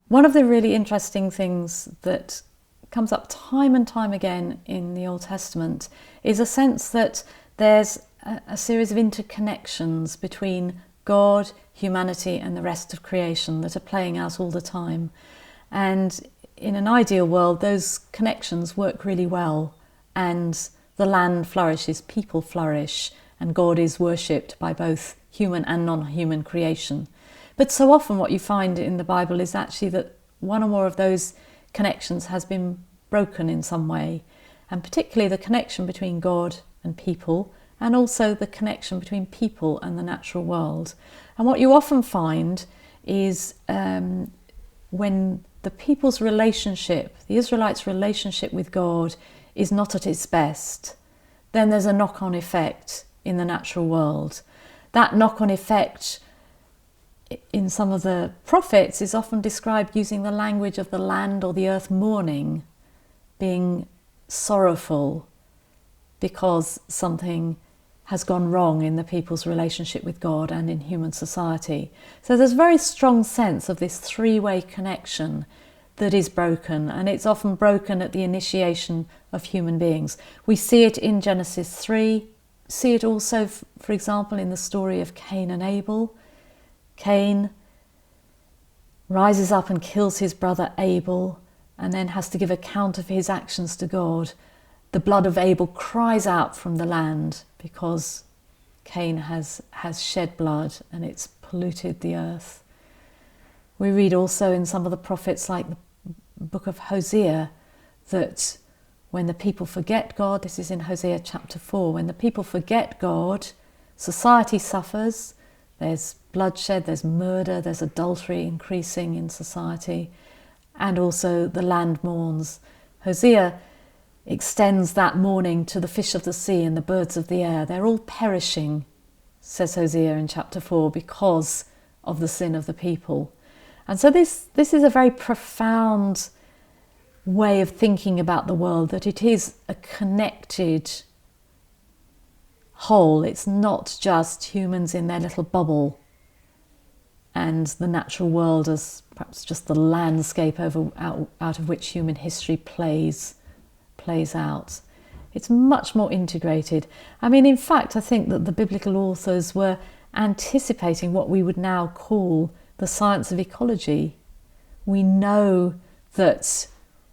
One of the really interesting things that comes up time and time again in the Old Testament is a sense that there's a series of interconnections between God, humanity and the rest of creation that are playing out all the time. And in an ideal world, those connections work really well, and the land flourishes, people flourish, and God is worshipped by both human and non-human creation. But so often what you find in the Bible is actually that one or more of those connections has been broken in some way, and particularly the connection between God and people, and also the connection between people and the natural world. And what you often find is when the people's relationship, the Israelites' relationship with God is not at its best, then there's a knock-on effect in the natural world. That knock-on effect in some of the prophets is often described using the language of the land or the earth mourning, being sorrowful because something has gone wrong in the people's relationship with God and in human society. So there's a very strong sense of this three-way connection that is broken, and it's often broken at the initiation of human beings. We see it in Genesis 3, see it also, for example, in the story of Cain and Abel. Cain rises up and kills his brother Abel and then has to give account of his actions to God. The blood of Abel cries out from the land because Cain has shed blood and it's polluted the earth. We read also in some of the prophets, like the book of Hosea, that when the people forget God, this is in Hosea chapter 4, when the people forget God, society suffers. There's bloodshed, there's murder, there's adultery increasing in society, and also the land mourns. Hosea extends that mourning to the fish of the sea and the birds of the air. They're all perishing, says Hosea in chapter 4, because of the sin of the people. And so this is a very profound way of thinking about the world, that it is a connected whole. It's not just humans in their little bubble and the natural world as perhaps just the landscape out of which human history plays out. It's much more integrated. I mean, in fact, I think that the biblical authors were anticipating what we would now call the science of ecology. We know that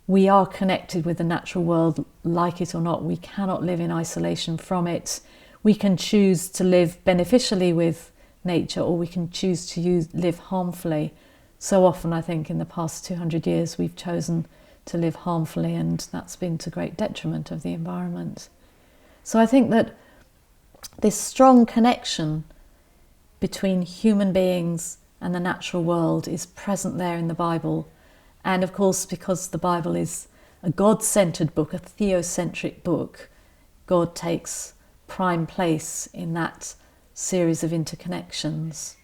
we are connected with the natural world, like it or not. We cannot live in isolation from it. We can choose to live beneficially with nature, or we can choose to live harmfully. So often, I think, in the past 200 years, we've chosen to live harmfully, and that's been to great detriment of the environment. So I think that this strong connection between human beings and the natural world is present there in the Bible. And of course, because the Bible is a God-centered book, a theocentric book, God takes prime place in that series of interconnections.